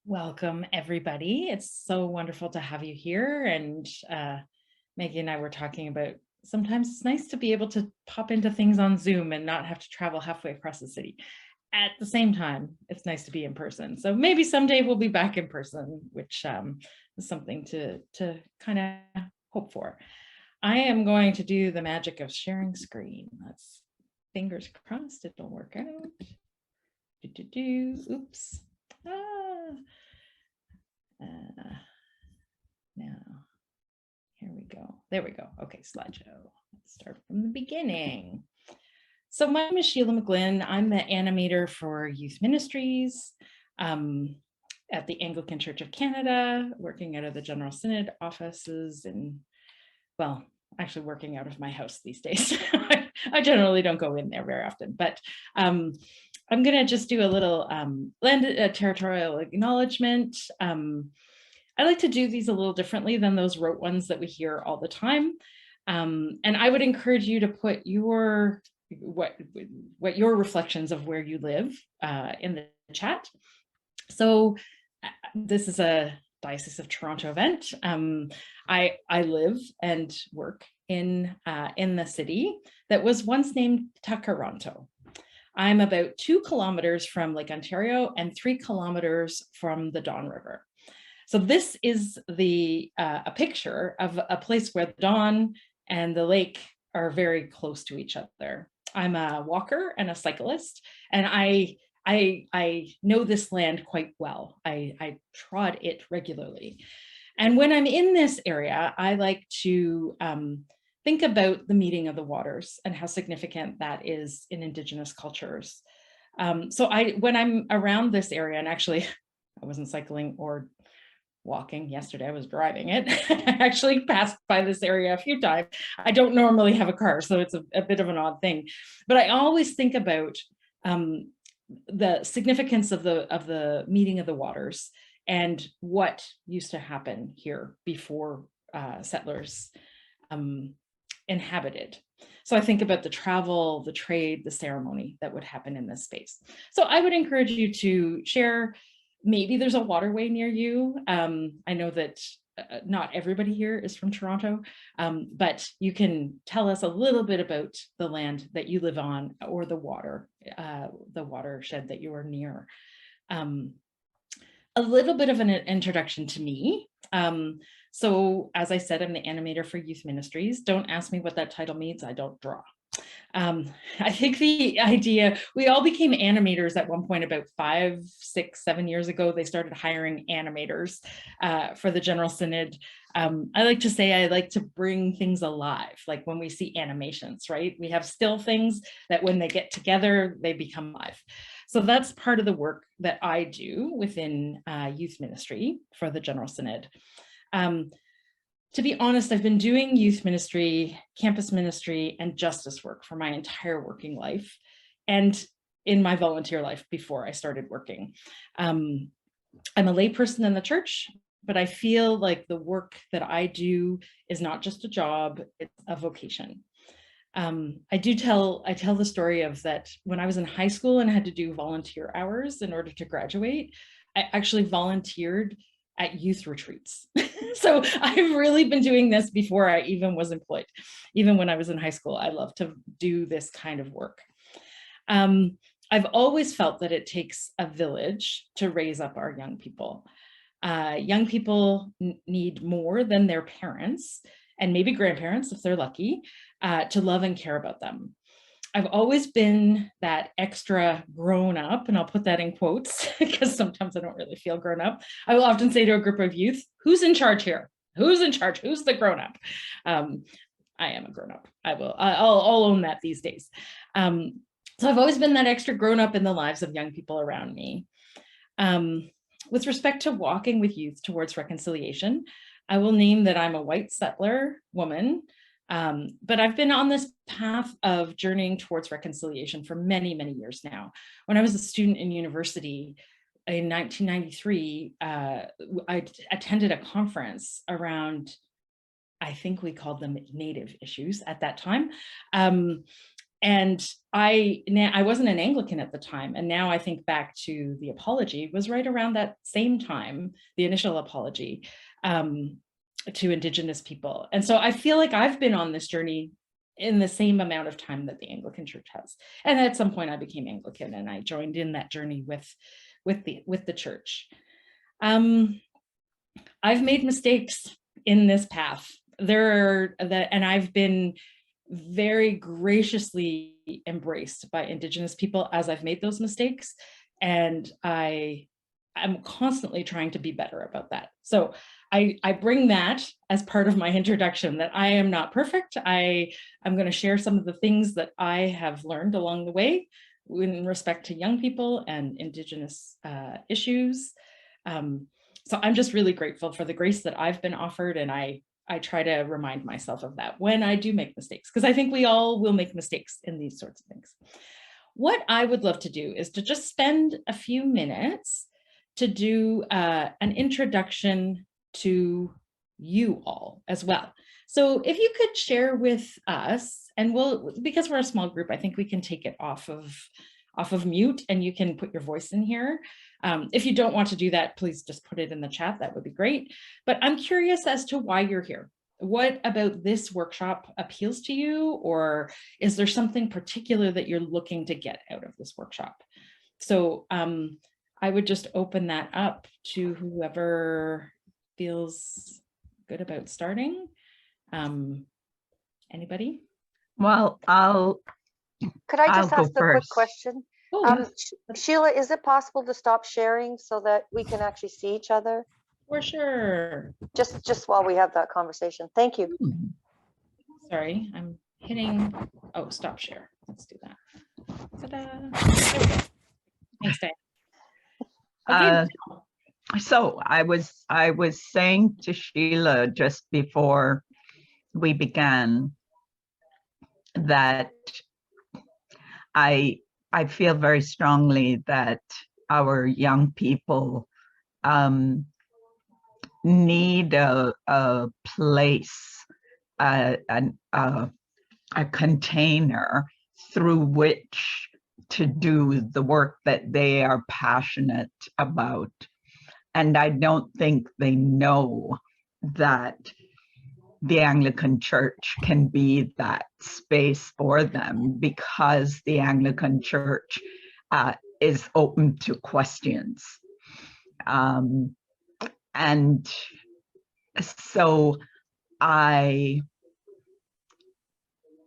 Welcome, everybody. It's so wonderful to have you here. And Maggie and I were talking about sometimes it's nice to be able to pop into things on Zoom and not have to travel halfway across the city. At the same time, it's nice to be in person. So maybe someday we'll be back in person, which is something to kind of hope for. I am going to do the magic of sharing screen. Let's fingers crossed it'll work out. Oops. Now, here we go. There we go. Okay, slideshow. Let's start from the beginning. So my name is Sheilagh McGlynn. I'm the animator for Youth Ministries at the Anglican Church of Canada, working out of the General Synod offices and, well, actually working out of my house these days. I generally don't go in there very often, but I'm going to just do a little land territorial acknowledgement. I like to do these a little differently than those rote ones that we hear all the time. And I would encourage you to put your what your reflections of where you live in the chat. So this is a Diocese of Toronto event. I live and work in the city that was once named Takaranto. I'm about 2 kilometers from Lake Ontario and 3 kilometers from the Don River. So this is a picture of a place where the Don and the lake are very close to each other. I'm a walker and a cyclist, and I know this land quite well. I trod it regularly. And when I'm in this area, I like to think about the meeting of the waters and how significant that is in Indigenous cultures. So when I'm around this area, and actually I wasn't cycling or walking yesterday, I was driving it. I actually passed by this area a few times. I don't normally have a car, so it's a bit of an odd thing. But I always think about the significance of the meeting of the waters and what used to happen here before settlers inhabited. So I think about the travel, the trade, the ceremony that would happen in this space. So I would encourage you to share. Maybe there's a waterway near you. I know that not everybody here is from Toronto, but you can tell us a little bit about the land that you live on or the watershed that you are near. A little bit of an introduction to me. So as I said, I'm the animator for Youth Ministries. Don't ask me what that title means. I don't draw. I think the idea, we all became animators at one point about 5, 6, 7 years ago. They started hiring animators for the General Synod. I like to say I like to bring things alive, like when we see animations, right? We have still things that when they get together, they become live. So that's part of the work that I do within youth ministry for the General Synod. To be honest, I've been doing youth ministry, campus ministry, and justice work for my entire working life and in my volunteer life before I started working. I'm a layperson in the church, but I feel like the work that I do is not just a job, it's a vocation. I tell the story of that when I was in high school and had to do volunteer hours in order to graduate, I actually volunteered at youth retreats. So I've really been doing this before I even was employed. Even when I was in high school, I love to do this kind of work. I've always felt that it takes a village to raise up our young people. Young people need more than their parents and maybe grandparents, if they're lucky, to love and care about them. I've always been that extra grown up, and I'll put that in quotes because sometimes I don't really feel grown up. I will often say to a group of youth, who's in charge here? Who's in charge? Who's the grown up? I am a grown up. I'll own that these days. So I've always been that extra grown up in the lives of young people around me. With respect to walking with youth towards reconciliation, I will name that I'm a white settler woman, but I've been on this path of journeying towards reconciliation for many, many years now. When I was a student in university in 1993, I attended a conference around, I think we called them Native issues at that time. And I wasn't an Anglican at the time. And now I think back to the apology was right around that same time, the initial apology to Indigenous people. And so I feel like I've been on this journey in the same amount of time that the Anglican Church has. And at some point I became Anglican and I joined in that journey with the church. I've made mistakes in this path. And I've been very graciously embraced by Indigenous people as I've made those mistakes. And I'm constantly trying to be better about that. So I bring that as part of my introduction, that I am not perfect. I'm going to share some of the things that I have learned along the way in respect to young people and Indigenous issues. So I'm just really grateful for the grace that I've been offered, and I try to remind myself of that when I do make mistakes, because I think we all will make mistakes in these sorts of things. What I would love to do is to just spend a few minutes to do an introduction to you all as well. So if you could share with us, and because we're a small group, I think we can take it off of mute and you can put your voice in here. If you don't want to do that, please just put it in the chat. That would be great. But I'm curious as to why you're here. What about this workshop appeals to you? Or is there something particular that you're looking to get out of this workshop? So I would just open that up to whoever feels good about starting. Anybody? Well, Could I just ask a quick question? Oh, Sheilagh, is it possible to stop sharing so that we can actually see each other? for sure. Just while we have that conversation. Thank you. Sorry, I'm hitting, stop share. Let's do that. Ta-da. Thanks, Diane. Okay. So I was saying to Sheilagh just before we began that I feel very strongly that our young people need a place, a container through which to do the work that they are passionate about. And I don't think they know that the Anglican Church can be that space for them, because the Anglican Church is open to questions. And so I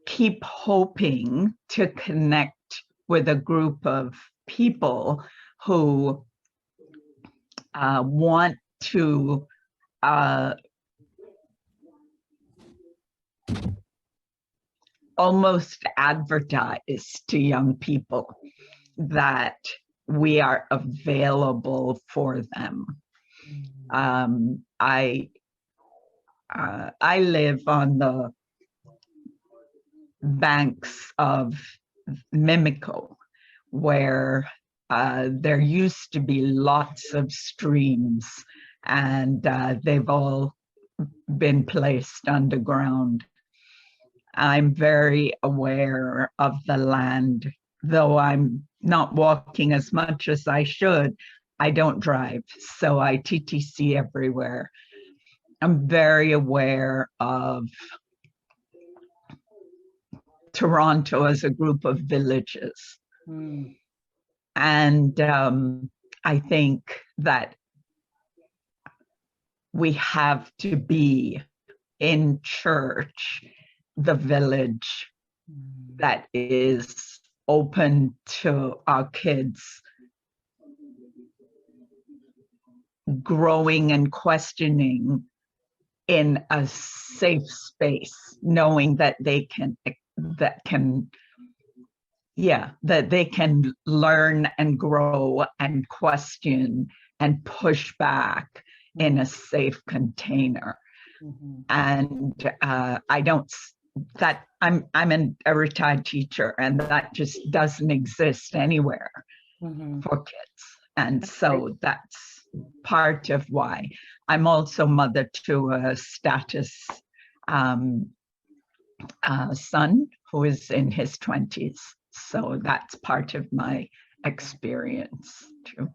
keep hoping to connect with a group of people who want to almost advertise to young people that we are available for them. I live on the banks of Mimico, where there used to be lots of streams, and they've all been placed underground. I'm very aware of the land, though I'm not walking as much as I should. I don't drive, so I TTC everywhere. I'm very aware of Toronto as a group of villages. And I think that we have to be in church, the village that is open to our kids growing and questioning in a safe space, knowing that they can learn and grow and question and push back in a safe container. And I'm a retired teacher, and that just doesn't exist anywhere for kids. And so that's part of why. I'm also mother to a status son who is in his 20s. So that's part of my experience too.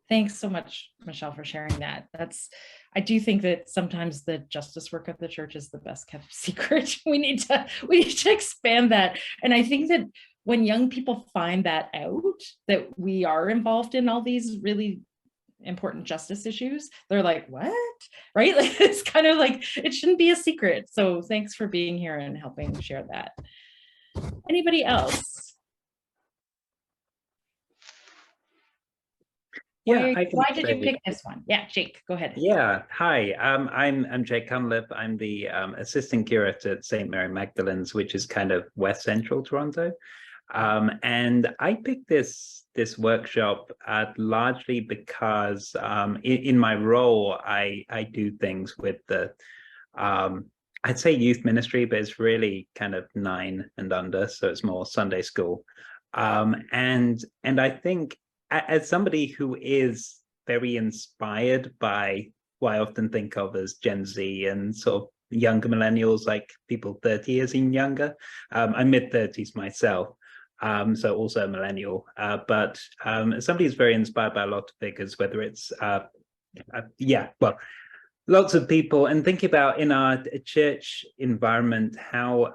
Thanks so much, Michelle, for sharing that. I do think that sometimes the justice work of the church is the best kept secret. We need to expand that. And I think that when young people find that out, that we are involved in all these really important justice issues, they're like, what? Right? Like, it's kind of like, it shouldn't be a secret. So thanks for being here and helping share that. Anybody else? Why did you pick this one? Yeah, Jake, go ahead. Yeah, hi. I'm Jake Cunliffe. I'm the assistant curator at St. Mary Magdalene's, which is kind of West Central Toronto. And I picked this workshop largely because in my role, I do things with the I'd say youth ministry, but it's really kind of 9 and under, so it's more Sunday school. And I think, as somebody who is very inspired by what I often think of as Gen Z and sort of younger millennials, like people 30 years and younger, I'm mid-30s myself, so also a millennial. But somebody who's very inspired by a lot of figures, whether it's, lots of people, and think about in our church environment how,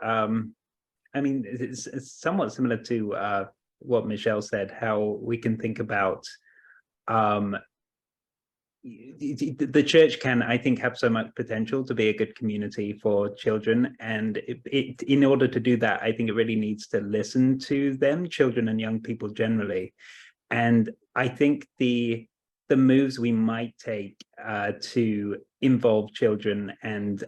I mean, it's somewhat similar to what Michelle said, how we can think about the church can, I think, have so much potential to be a good community for children. And in order to do that, I think it really needs to listen to them, children and young people generally. And I think the moves we might take to involve children and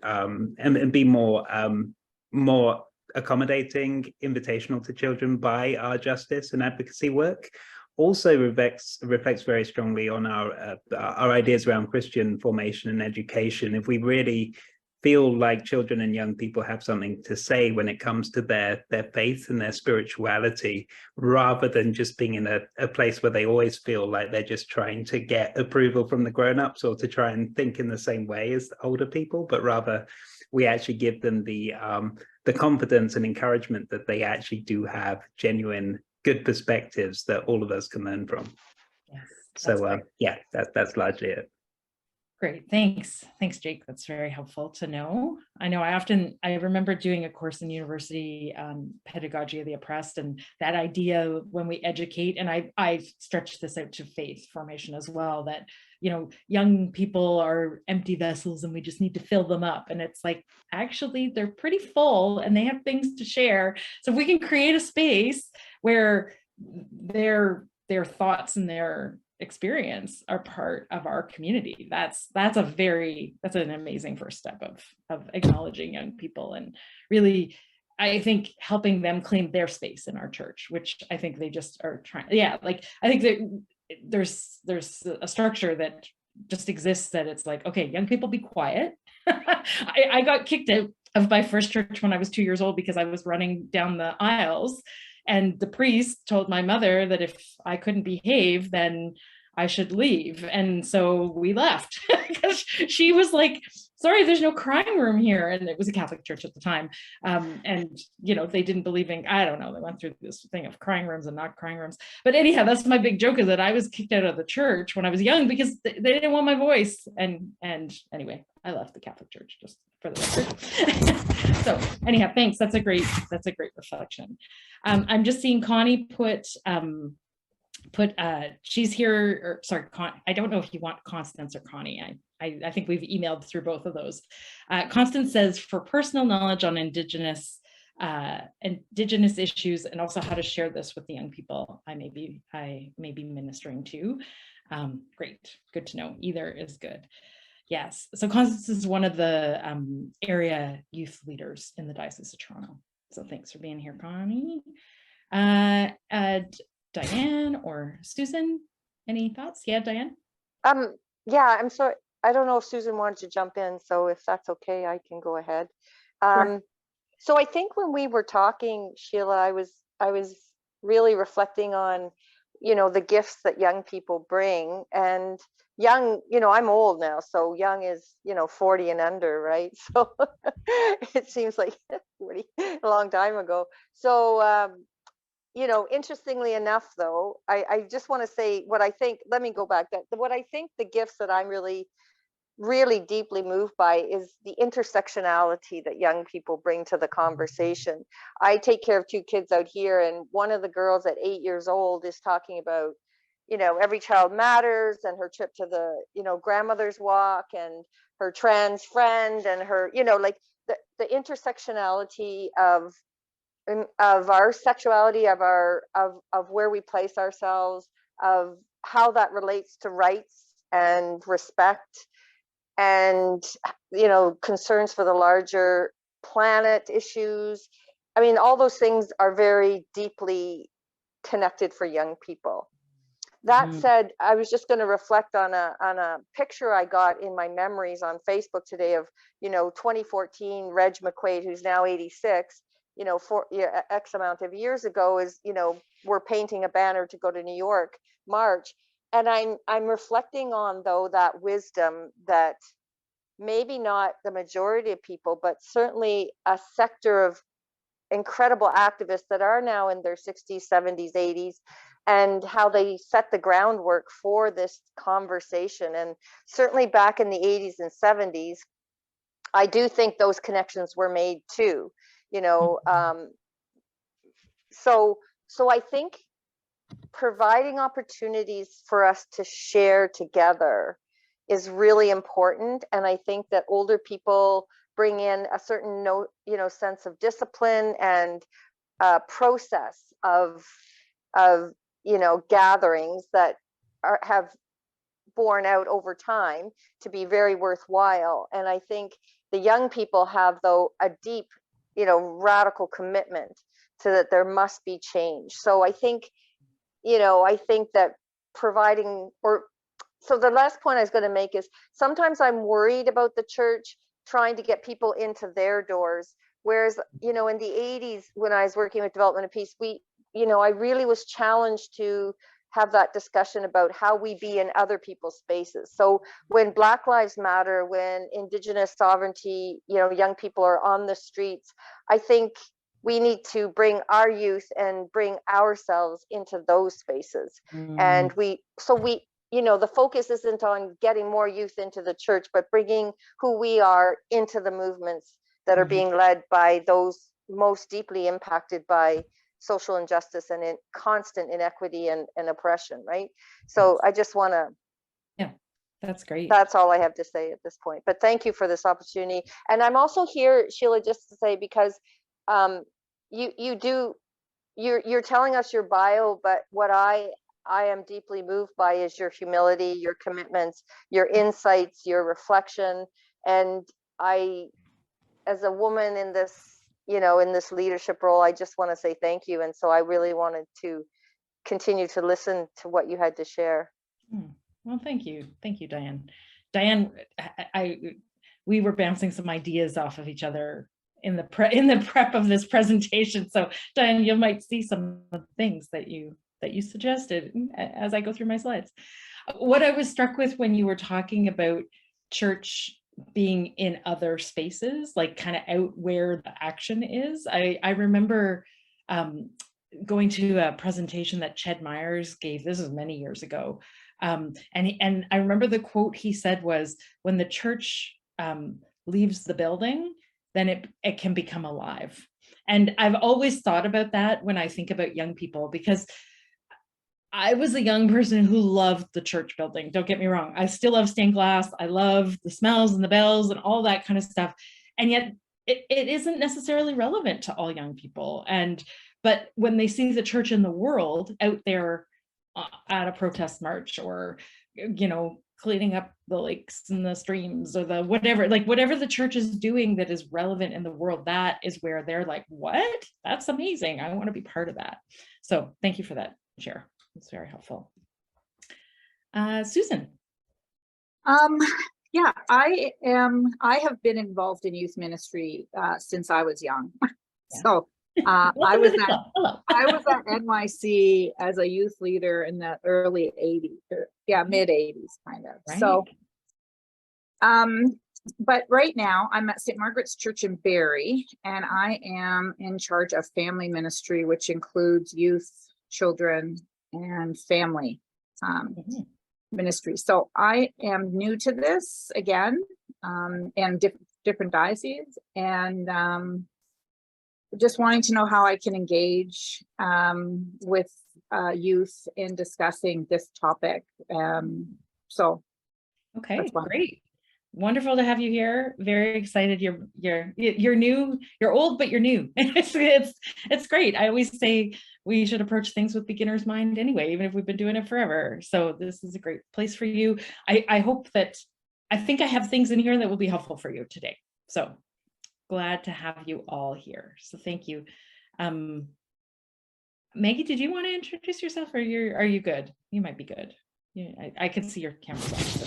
be more accommodating, invitational to children by our justice and advocacy work also reflects very strongly on our ideas around Christian formation and education. If we really feel like children and young people have something to say when it comes to their faith and their spirituality, rather than just being in a place where they always feel like they're just trying to get approval from the grown-ups or to try and think in the same way as older people, but rather we actually give them the confidence and encouragement that they actually do have genuine good perspectives that all of us can learn from. Yes, so that's largely it. Great, thanks, Jake. That's very helpful to know. I remember doing a course in university, pedagogy of the oppressed, and that idea when we educate, and I stretched this out to faith formation as well, that young people are empty vessels and we just need to fill them up. And it's like, actually, they're pretty full and they have things to share. So if we can create a space where their thoughts and their experience are part of our community, that's an amazing first step of acknowledging young people and really, I think, helping them claim their space in our church, which I think they just are trying. I think that there's a structure that just exists, that it's like, okay, young people, be quiet. I got kicked out of my first church when I was 2 years old because I was running down the aisles, and the priest told my mother that if I couldn't behave, then I should leave. And so we left because she was like, sorry, there's no crying room here. And it was a Catholic church at the time. And, they didn't believe in, I don't know, they went through this thing of crying rooms and not crying rooms. But anyhow, that's my big joke, is that I was kicked out of the church when I was young because they didn't want my voice. And anyway, I left the Catholic church, just for the record. So anyhow, thanks. That's a great reflection. I'm just seeing Connie put she's here, or sorry, I don't know if you want Constance or Connie. I think we've emailed through both of those. Constance says, for personal knowledge on Indigenous issues and also how to share this with the young people I may be ministering to. Great, good to know. Either is good. Yes, so Constance is one of the area youth leaders in the Diocese of Toronto. So thanks for being here, Connie. Diane or Susan, any thoughts? Yeah, Diane? Yeah, I'm sorry. I don't know if Susan wanted to jump in, so if that's okay, I can go ahead. Sure. So I think when we were talking, Sheilagh, I was really reflecting on you know, the gifts that young people bring. And young, you know, I'm old now, so young is, you know, 40 and under, right? So it seems like 40, a long time ago. So, you know, interestingly enough, though, I just want to say what I think, let me go back, that what I think the gifts that I'm really deeply moved by is the intersectionality that young people bring to the conversation. I take care of 2 kids out here, and one of the girls at 8 years old is talking about, you know, every child matters, and her trip to the, you know, grandmother's walk, and her trans friend, and her, you know, like the intersectionality of our sexuality, of our of where we place ourselves, of how that relates to rights and respect, and, you know, concerns for the larger planet issues. I mean, all those things are very deeply connected for young people. That said, I was just going to reflect on a picture I got in my memories on Facebook today of, you know, 2014 Reg McQuaid, who's now 86, you know, for X amount of years ago, is, you know, we're painting a banner to go to New York March. And I'm reflecting on, though, that wisdom that maybe not the majority of people, but certainly a sector of incredible activists that are now in their 60s, 70s, 80s, and how they set the groundwork for this conversation. And certainly back in the 80s and 70s, I do think those connections were made too, you know. So I think providing opportunities for us to share together is really important. And I think that older people bring in a certain sense of discipline and process of gatherings that have borne out over time to be very worthwhile. And I think the young people have, though, a deep, radical commitment to that there must be change. So I think, that providing, so the last point I was going to make is sometimes I'm worried about the church trying to get people into their doors. Whereas, in the 80s, when I was working with Development of Peace, I really was challenged to have that discussion about how we be in other people's spaces. So when Black Lives Matter, when Indigenous sovereignty, young people are on the streets, I think we need to bring our youth and bring ourselves into those spaces. And the focus isn't on getting more youth into the church, but bringing who we are into the movements that are being led by those most deeply impacted by social injustice and constant inequity and oppression, right? So I just want to, that's great. That's all I have to say at this point. But thank you for this opportunity. And I'm also here, Sheilagh, just to say, because you're telling us your bio, but what I am deeply moved by is your humility, your commitments, your insights, your reflection. And I, as a woman in this, in this leadership role, I just want to say thank you. And so I really wanted to continue to listen to what you had to share. Well, thank you. Thank you, Diane. Diane, we were bouncing some ideas off of each other in the prep of this presentation. So Diane, you might see some of the things that you suggested as I go through my slides. What I was struck with when you were talking about church being in other spaces, like kind of out where the action is. I remember going to a presentation that Ched Myers gave. This was many years ago. And I remember the quote he said was, when the church leaves the building, then it can become alive. And I've always thought about that when I think about young people, because I was a young person who loved the church building. Don't get me wrong. I still love stained glass. I love the smells and the bells and all that kind of stuff. And yet it isn't necessarily relevant to all young people. But when they see the church in the world out there at a protest march, or, cleaning up the lakes and the streams, or the whatever the church is doing that is relevant in the world, that is where they're like, what? That's amazing. I want to be part of that. So thank you for that share. It's very helpful. Susan. Yeah, I have been involved in youth ministry since I was young. So I Welcome was to the at club. Hello. I was at NYC as a youth leader in the early 80s, mid 80s kind of. Right. So, but right now I'm at St. Margaret's Church in Barrie, and I am in charge of family ministry, which includes youth, children, and family ministry. So I am new to this again, and different dioceses, and just wanting to know how I can engage with youth in discussing this topic. So Okay, that's fun. great. Wonderful to have you here. Very excited. You're new, you're old, but you're new. It's great. I always say we should approach things with beginner's mind anyway, even if we've been doing it forever. So this is a great place for you. I hope that, I think I have things in here that will be helpful for you today. So glad to have you all here. So thank you. Maggie, did you want to introduce yourself, or are you good? You might be good. Yeah, I can see your camera. So.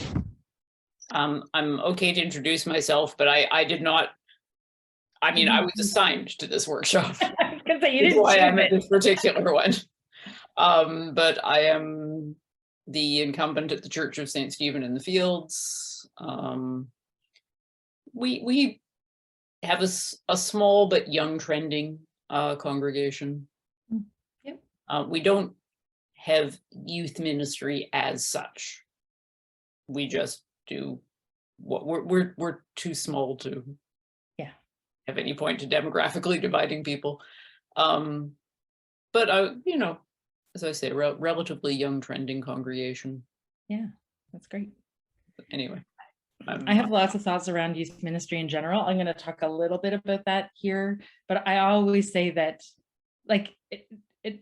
I'm okay to introduce myself, but I did not. I mean, I was assigned to this workshop. That's why I'm at this particular one. But I am the incumbent at the Church of St. Stephen in the Fields. We have a small but young trending congregation. Yep. We don't have youth ministry as such. We just do what we're too small to have any point to demographically dividing people. But you know, as I say, relatively young trending congregation. Yeah, that's great. But anyway. I have lots of thoughts around youth ministry in general. I'm going to talk a little bit about that here, but I always say that, like,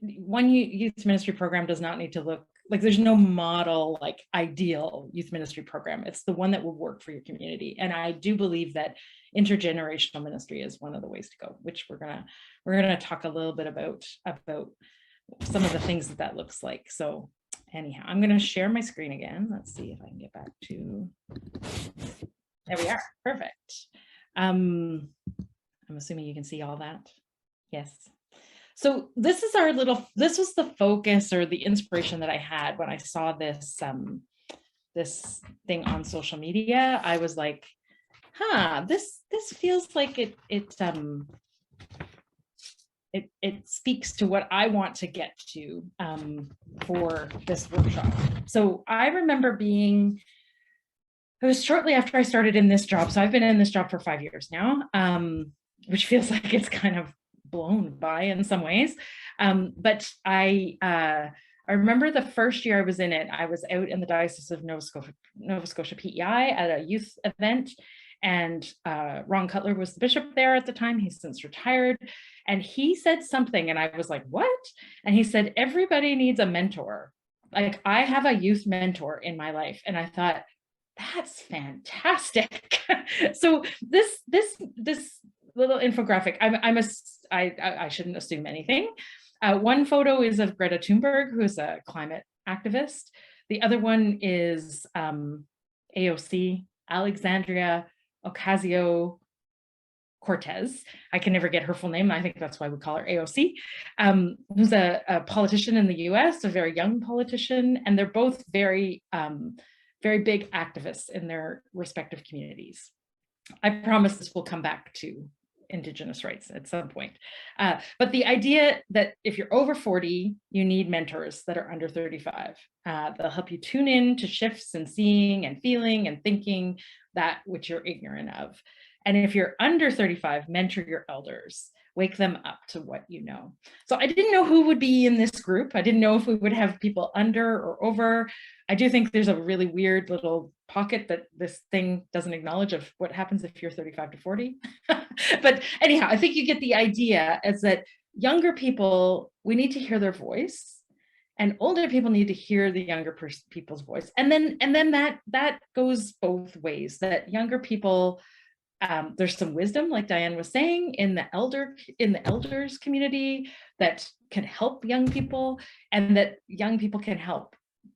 one youth ministry program does not need to look like, there's no model, like, ideal youth ministry program. It's the one that will work for your community. And I do believe that intergenerational ministry is one of the ways to go, which we're gonna talk a little bit about some of the things that looks like. So anyhow, I'm going to share my screen again. Let's see if I can get back to, there we are. Perfect. I'm assuming you can see all that. Yes. So this is this was the focus or the inspiration that I had when I saw this, this thing on social media. I was like, this feels like it speaks to what I want to get to for this workshop. So I remember it was shortly after I started in this job. So I've been in this job for 5 years now, which feels like it's kind of blown by in some ways. But I remember the first year I was in it, I was out in the Diocese of Nova Scotia PEI at a youth event. And Ron Cutler was the bishop there at the time. He's since retired. And he said something and I was like, what? And he said, everybody needs a mentor. Like, I have a youth mentor in my life. And I thought, that's fantastic. So this little infographic, I shouldn't assume anything. One photo is of Greta Thunberg, who is a climate activist. The other one is AOC, Alexandria Ocasio-Cortez. I can never get her full name. I think that's why we call her AOC, who's a politician in the US, a very young politician, and they're both very, very big activists in their respective communities. I promise this will come back to Indigenous rights at some point. But the idea that if you're over 40, you need mentors that are under 35. They'll help you tune in to shifts in seeing and feeling and thinking that which you're ignorant of. And if you're under 35, mentor your elders, wake them up to what you know. So I didn't know who would be in this group. I didn't know if we would have people under or over. I do think there's a really weird little pocket that this thing doesn't acknowledge of what happens if you're 35 to 40. But anyhow, I think you get the idea, is that younger people, we need to hear their voice, and older people need to hear the younger people's voice. And then that goes both ways, that younger people, there's some wisdom, like Diane was saying, in the elders community that can help young people, and that young people can help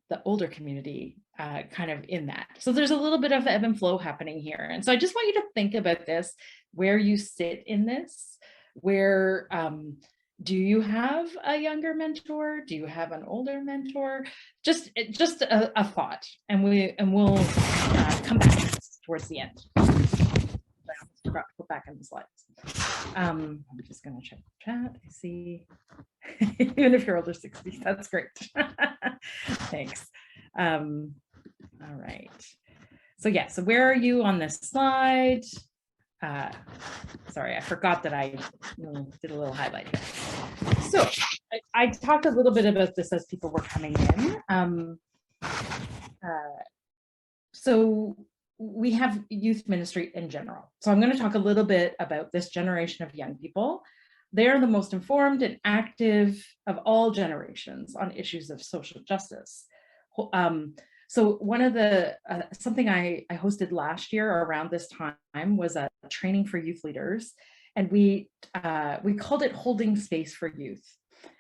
the older community kind of in that. So there's a little bit of ebb and flow happening here. And so I just want you to think about this, where you sit in this. where do you have a younger mentor? Do you have an older mentor? Just a thought, and we'll come back to this towards the end. I forgot to put back in the slides. I'm just going to check the chat. I see. Even if you're older 60, that's great. Thanks. All right. So yeah, so where are you on this slide? Sorry, I forgot that I did a little highlight here. So I talked a little bit about this as people were coming in. So we have youth ministry in general. So I'm going to talk a little bit about this generation of young people. They're the most informed and active of all generations on issues of social justice. So one of the, something I hosted last year around this time was a training for youth leaders. And we called it Holding Space for Youth.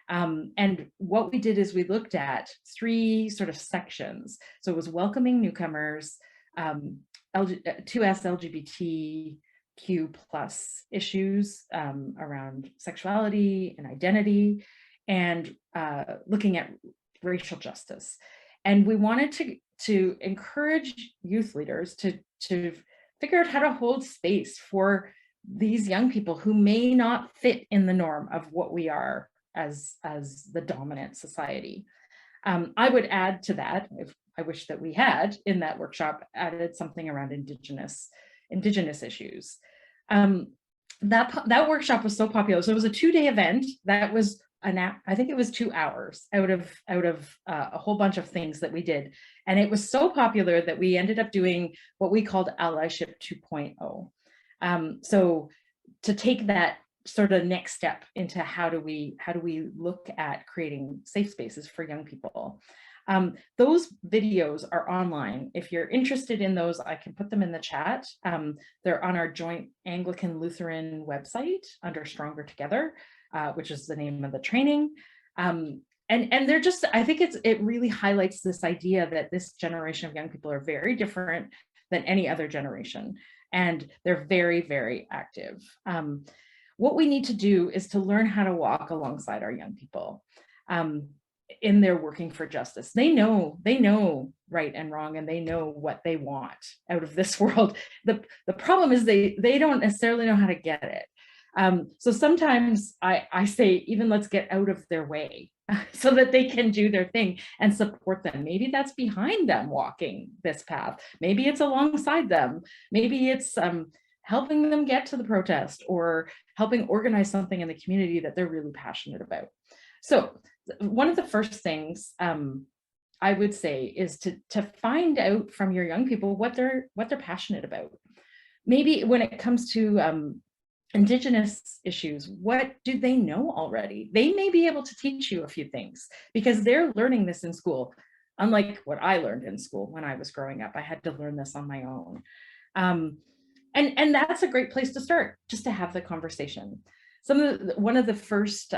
And what we did is we looked at 3 sort of sections. So it was welcoming newcomers, 2S LGBTQ plus issues around sexuality and identity, and looking at racial justice. And we wanted to encourage youth leaders to figure out how to hold space for these young people who may not fit in the norm of what we are as the dominant society. I would add to that, if I wish that we had in that workshop added something around Indigenous issues. That workshop was so popular. So it was a 2-day event that was I think it was 2 hours out of a whole bunch of things that we did. And it was so popular that we ended up doing what we called Allyship 2.0. So to take that sort of next step into how do we look at creating safe spaces for young people. Those videos are online. If you're interested in those, I can put them in the chat. They're on our joint Anglican Lutheran website under Stronger Together, which is the name of the training. And they're just, I think it really highlights this idea that this generation of young people are very different than any other generation. And they're very, very active. What we need to do is to learn how to walk alongside our young people in their working for justice. They know right and wrong, and they know what they want out of this world. The problem is they don't necessarily know how to get it. So sometimes I say, even let's get out of their way so that they can do their thing and support them. Maybe that's behind them walking this path. Maybe it's alongside them. Maybe it's helping them get to the protest or helping organize something in the community that they're really passionate about. So one of the first things I would say is to find out from your young people what they're passionate about. Maybe when it comes to Indigenous issues, what do they know already? They may be able to teach you a few things because they're learning this in school, unlike what I learned in school when I was growing up. I had to learn this on my own. And that's a great place to start, just to have the conversation. One of the first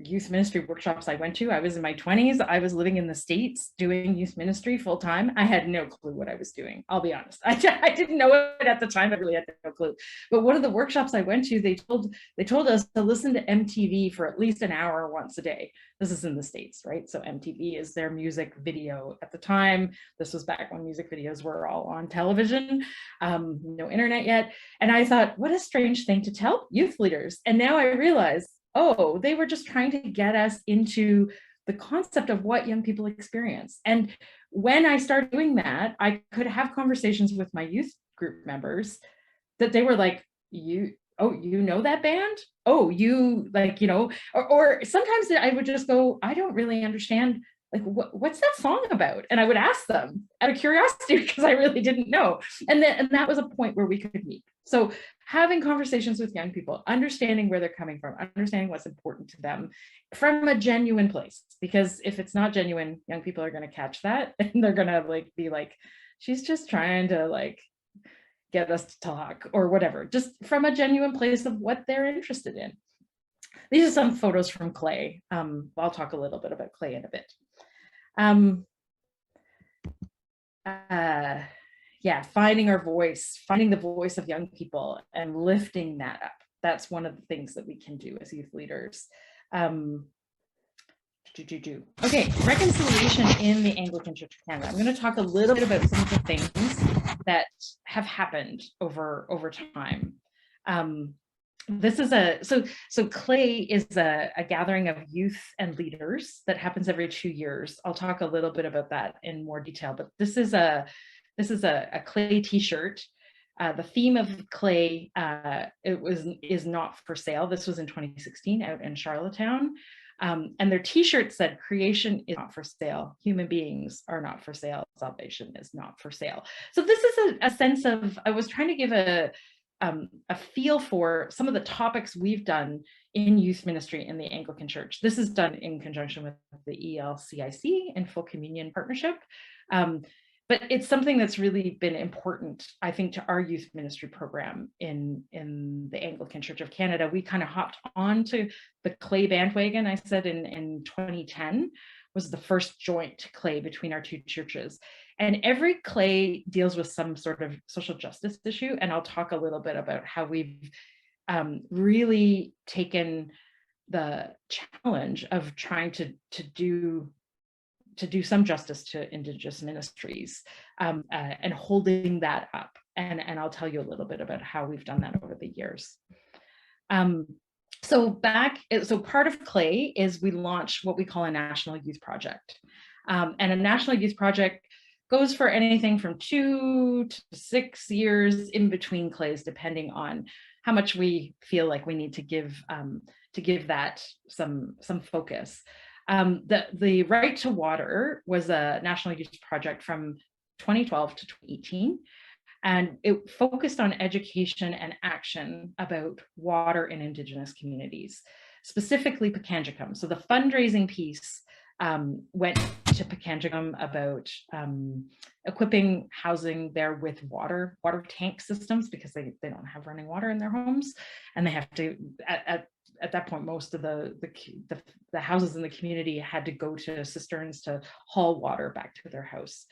youth ministry workshops I went to, I was in my 20s. I was living in the States doing youth ministry full time. I had no clue what I was doing. I'll be honest. I didn't know it at the time. I really had no clue. But one of the workshops I went to, they told us to listen to MTV for at least an hour once a day. This is in the States, right? So MTV is their music video at the time. This was back when music videos were all on television, no internet yet. And I thought, what a strange thing to tell youth leaders. And now I realize, oh, they were just trying to get us into the concept of what young people experience. And when I started doing that, I could have conversations with my youth group members that they were like, you know that band? Oh, you like, or sometimes I would just go, I don't really understand, like, what's that song about? And I would ask them out of curiosity because I really didn't know. And that was a point where we could meet. So having conversations with young people, understanding where they're coming from, understanding what's important to them from a genuine place. Because if it's not genuine, young people are going to catch that and they're going to be like, she's just trying to get us to talk or whatever, just from a genuine place of what they're interested in. These are some photos from Clay. I'll talk a little bit about Clay in a bit. yeah, finding our voice, finding the voice of young people and lifting that up. That's one of the things that we can do as youth leaders. Okay, reconciliation in the Anglican Church of Canada. I'm going to talk a little bit about some of the things that have happened over time. This is so Clay is a gathering of youth and leaders that happens every 2 years. I'll talk a little bit about that in more detail, but this is a Clay t-shirt. The theme of Clay is not for sale. This was in 2016 out in Charlottetown. And their t-shirt said, "Creation is not for sale. Human beings are not for sale. Salvation is not for sale." So this is a sense of, I was trying to give a feel for some of the topics we've done in youth ministry in the Anglican Church. This is done in conjunction with the ELCIC and Full Communion Partnership. But it's something that's really been important, I think, to our youth ministry program in the Anglican Church of Canada. We kind of hopped onto the Clay bandwagon, I said, in 2010, was the first joint Clay between our two churches. And every Clay deals with some sort of social justice issue. And I'll talk a little bit about how we've really taken the challenge of trying to do some justice to Indigenous ministries and holding that up. And I'll tell you a little bit about how we've done that over the years. So part of Clay is we launched what we call a National Youth Project. And a National Youth Project goes for anything from 2 to 6 years in between Clays, depending on how much we feel like we need to give that some focus. The Right to Water was a National Youth Project from 2012 to 2018, and it focused on education and action about water in Indigenous communities, specifically Pikangikum. So the fundraising piece went to Pikangikum about equipping housing there with water tank systems, because they don't have running water in their homes, and they have to, at that point, most of the houses in the community had to go to cisterns to haul water back to their house.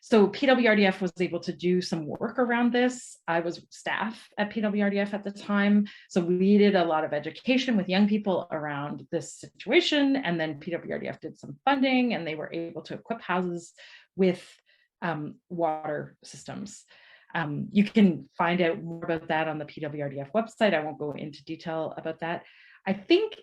So PWRDF was able to do some work around this. I was staff at PWRDF at the time, so we did a lot of education with young people around this situation, and then PWRDF did some funding, and they were able to equip houses with water systems. You can find out more about that on the PWRDF website. I won't go into detail about that. I think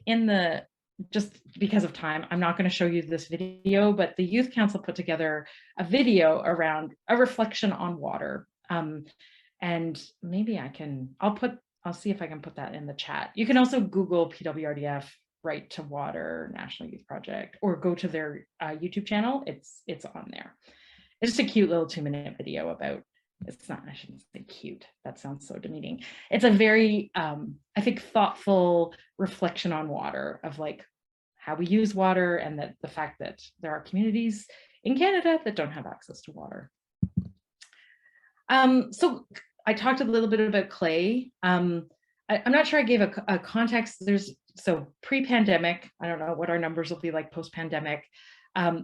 just because of time, I'm not going to show you this video, but the Youth Council put together a video around a reflection on water. And maybe I'll see if I can put that in the chat. You can also Google PWRDF Right to Water National Youth Project, or go to their YouTube channel. It's on there. It's just a cute little 2-minute video about, it's not, I shouldn't say cute, that sounds so demeaning. It's a very, I think, thoughtful reflection on water, of like how we use water, and that the fact that there are communities in Canada that don't have access to water. So I talked a little bit about Clay. I'm not sure I gave a context. So pre-pandemic, I don't know what our numbers will be like post-pandemic.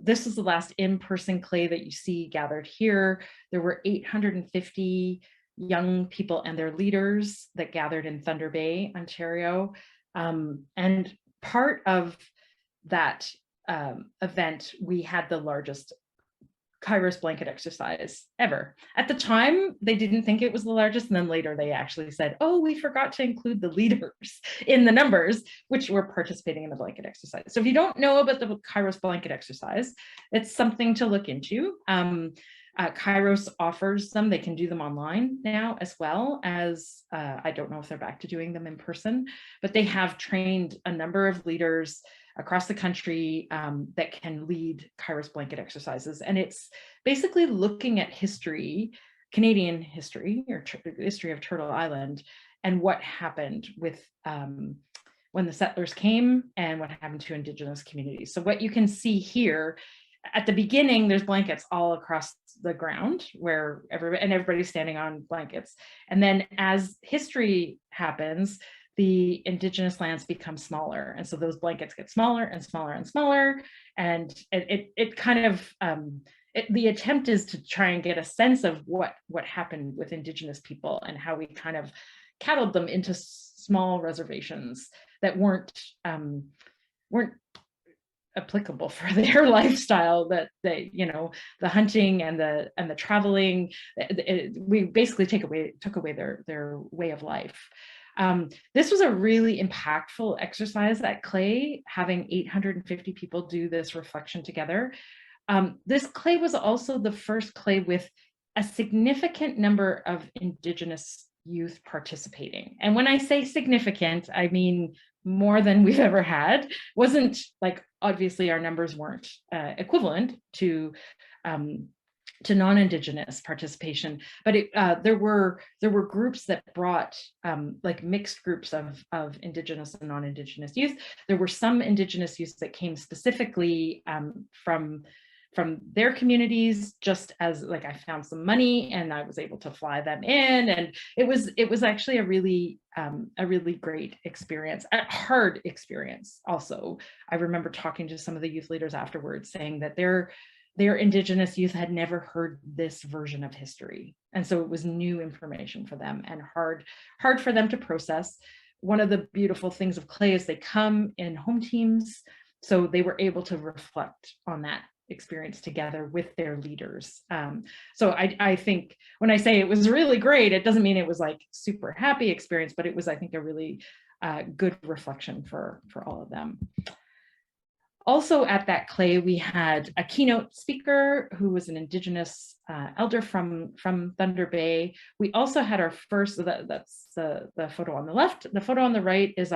This is the last in-person Clay that you see gathered here. There were 850 young people and their leaders that gathered in Thunder Bay, Ontario. And part of that event, we had the largest Kairos blanket exercise ever. At the time, they didn't think it was the largest, and then later they actually said, "Oh, we forgot to include the leaders in the numbers," which were participating in the blanket exercise. So if you don't know about the Kairos blanket exercise, it's something to look into. Kairos offers them. They can do them online now, as well as, I don't know if they're back to doing them in person, but they have trained a number of leaders across the country that can lead Kairos blanket exercises. And it's basically looking at history, Canadian history, or history of Turtle Island, and what happened with when the settlers came, and what happened to Indigenous communities. So what you can see here, at the beginning, there's blankets all across the ground where everybody's standing on blankets. And then as history happens, the Indigenous lands become smaller. And so those blankets get smaller and smaller and smaller. And it kind of the attempt is to try and get a sense of what happened with Indigenous people and how we kind of cattled them into small reservations that weren't applicable for their lifestyle, that they, you know, the hunting and the traveling, we basically took away their way of life. This was a really impactful exercise at Clay, having 850 people do this reflection together. This Clay was also the first Clay with a significant number of Indigenous youth participating. And when I say significant, I mean more than we've ever had. Wasn't like, obviously our numbers weren't equivalent to non-Indigenous participation, but there were groups that brought like mixed groups of Indigenous and non-Indigenous youth. There were some Indigenous youth that came specifically from their communities, just as like I found some money and I was able to fly them in, and it was actually a really great experience, a hard experience. Also, I remember talking to some of the youth leaders afterwards, saying that their Indigenous youth had never heard this version of history, and so it was new information for them and hard for them to process. One of the beautiful things of Clay is they come in home teams, so they were able to reflect on that experience together with their leaders. So I think when I say it was really great, it doesn't mean it was like super happy experience, but it was, I think, a really good reflection for all of them. Also at that Clay, we had a keynote speaker who was an Indigenous elder from Thunder Bay. We also had our first, that's the photo on the left. The photo on the right is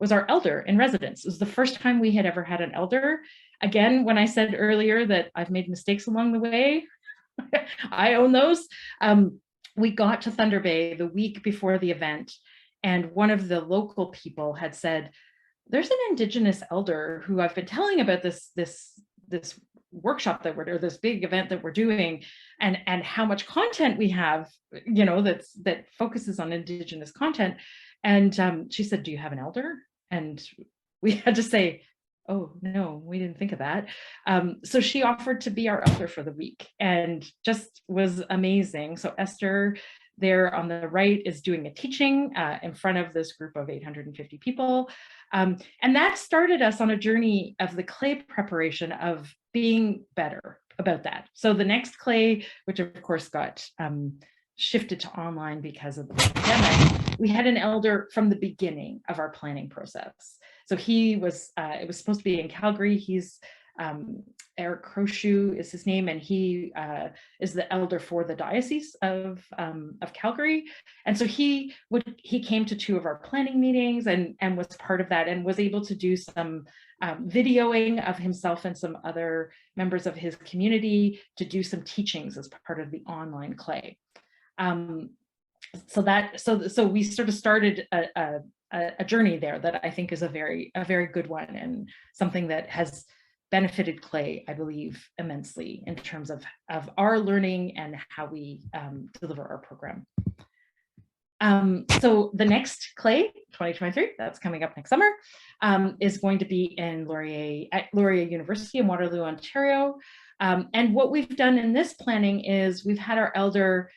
was our elder in residence. It was the first time we had ever had an elder. Again, when I said earlier that I've made mistakes along the way, I own those. We got to Thunder Bay the week before the event, and one of the local people had said, there's an Indigenous elder who I've been telling about this workshop that or this big event that we're doing, and how much content we have, you know, that focuses on Indigenous content. And she said, do you have an elder? And we had to say, oh no, we didn't think of that. So she offered to be our elder for the week, and just was amazing. So Esther there on the right is doing a teaching in front of this group of 850 people. And that started us on a journey of the Clay preparation, of being better about that. So the next Clay, which of course got shifted to online because of the pandemic, we had an elder from the beginning of our planning process. So he was, it was supposed to be in Calgary. He's Eric Croshoe is his name, and he is the elder for the Diocese of Calgary. And so he came to 2 of our planning meetings and was part of that, and was able to do some videoing of himself and some other members of his community to do some teachings as part of the online Clay. So we sort of started a journey there that I think is a very good one, and something that has benefited Clay, I believe, immensely in terms of our learning and how we deliver our program. So the next Clay, 2023, that's coming up next summer, is going to be in at Laurier University in Waterloo, Ontario. And what we've done in this planning is we've had our elder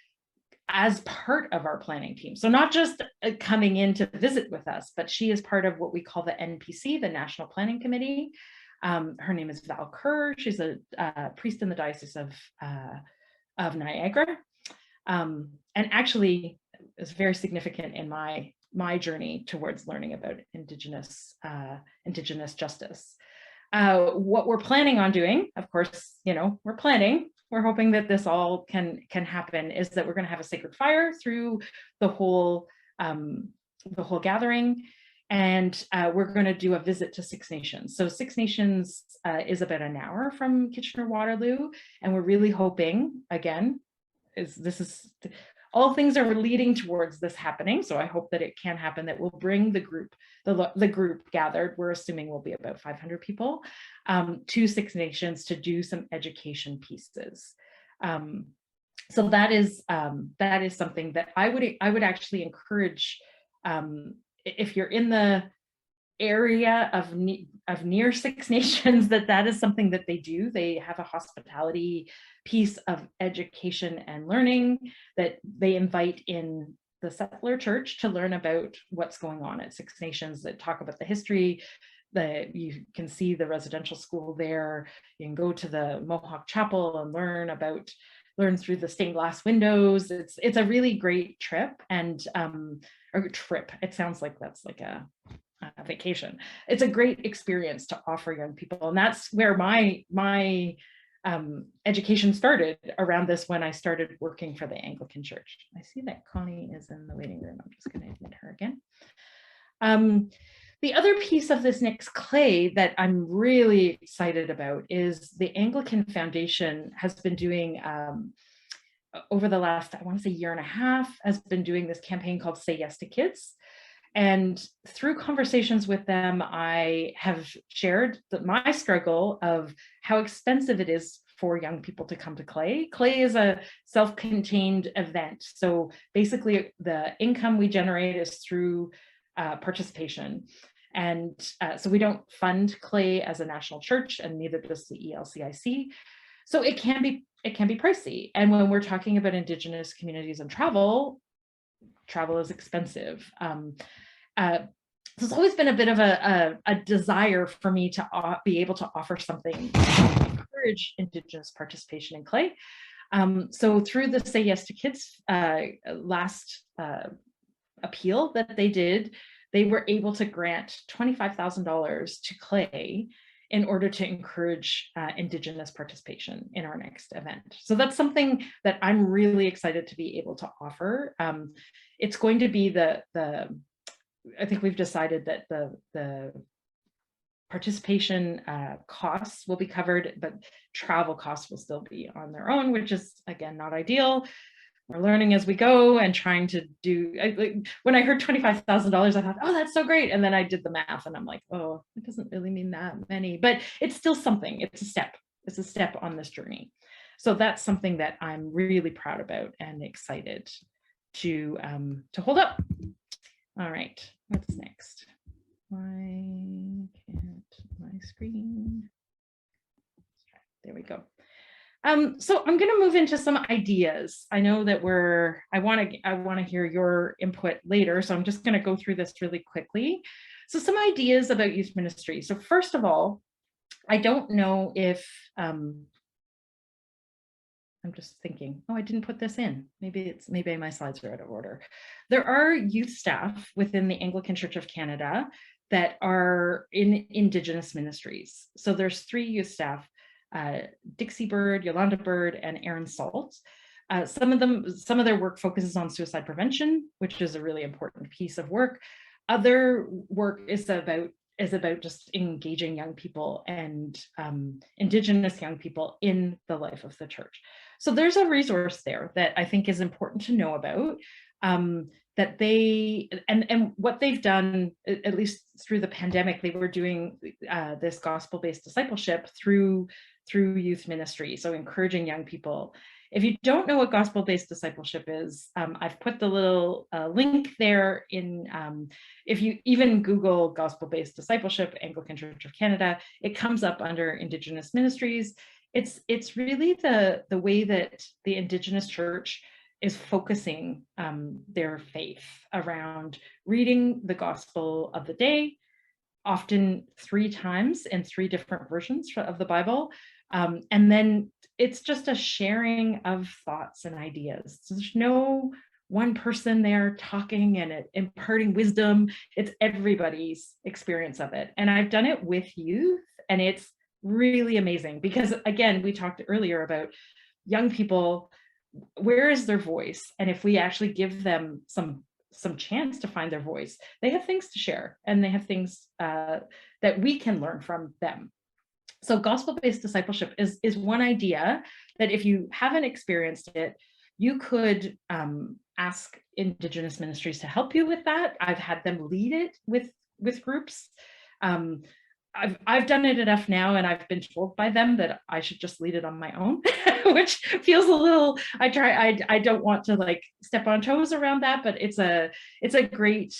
as part of our planning team. So not just coming in to visit with us, but she is part of what we call the NPC, the National Planning Committee. Her name is Val Kerr. She's a priest in the Diocese of Niagara. And actually is very significant in my journey towards learning about Indigenous justice. What we're planning on doing, of course, you know, we're hoping that this all can happen, is that we're going to have a sacred fire through the whole gathering, and we're going to do a visit to Six Nations. So Six Nations is about an hour from Kitchener-Waterloo, and we're really hoping, again, all things are leading towards this happening. So I hope that it can happen, that we'll bring the group gathered, we're assuming will be about 500 people, to Six Nations to do some education pieces. So that is something that I would actually encourage, if you're in the area of near Six Nations that is something that they do. They have a hospitality piece of education and learning that they invite in the settler church to learn about what's going on at Six Nations, that talk about the history. You can see the residential school there. You can go to the Mohawk Chapel and learn through the stained glass windows. It's a really great trip, and or trip. It sounds like that's like a vacation. It's a great experience to offer young people, and that's where my education started around this, when I started working for the Anglican Church. I see that Connie is in the waiting room. I'm just going to admit her again. The other piece of this next clay that I'm really excited about is the Anglican Foundation has been doing, over the last, I want to say, year and a half, has been doing this campaign called Say Yes to Kids. And through conversations with them, I have shared my struggle of how expensive it is for young people to come to clay. Clay is a self-contained event. So basically the income we generate is through participation. And so we don't fund clay as a national church, and neither does the ELCIC. So it can be pricey. And when we're talking about Indigenous communities and travel is expensive. There's always been a bit of a desire for me to be able to offer something to encourage Indigenous participation in clay. So through the Say Yes to Kids last appeal that they did, they were able to grant $25,000 to clay in order to encourage Indigenous participation in our next event. So that's something that I'm really excited to be able to offer. It's going to be I think we've decided that the participation costs will be covered, but travel costs will still be on their own, which is, again, not ideal. We're learning as we go and trying to do, when I heard $25,000, I thought, oh, that's so great. And then I did the math and I'm like, oh, it doesn't really mean that many, but it's still something. It's a step. It's a step on this journey. So that's something that I'm really proud about and excited to hold up. All right, what's next? Why can't my screen? There we go. So I'm going to move into some ideas. I know that I want to hear your input later, so I'm just going to go through this really quickly. So some ideas about youth ministry. So first of all, I don't know if I'm just thinking, oh, I didn't put this in. Maybe my slides are out of order. There are youth staff within the Anglican Church of Canada that are in Indigenous ministries. So there's 3 youth staff. Dixie Bird, Yolanda Bird, and Aaron Salt. Some of their work focuses on suicide prevention, which is a really important piece of work. Other work is about just engaging young people and Indigenous young people in the life of the church. So there's a resource there that I think is important to know about. That they and what they've done, at least through the pandemic, they were doing this gospel-based discipleship through youth ministry, so encouraging young people. If you don't know what gospel-based discipleship is, I've put the little link there in, if you even Google gospel-based discipleship, Anglican Church of Canada, it comes up under Indigenous Ministries. It's really the way that the Indigenous Church is focusing their faith around reading the gospel of the day, often 3 times in 3 different versions of the Bible. And then it's just a sharing of thoughts and ideas. So there's no one person there talking and imparting wisdom. It's everybody's experience of it. And I've done it with youth, and it's really amazing because, again, we talked earlier about young people. Where is their voice? And if we actually give them some chance to find their voice, they have things to share, and they have things that we can learn from them. So gospel-based discipleship is one idea that, if you haven't experienced it, you could ask Indigenous ministries to help you with that. I've had them lead it with groups. I've done it enough now, and I've been told by them that I should just lead it on my own, which feels a little, I don't want to like step on toes around that, but it's a great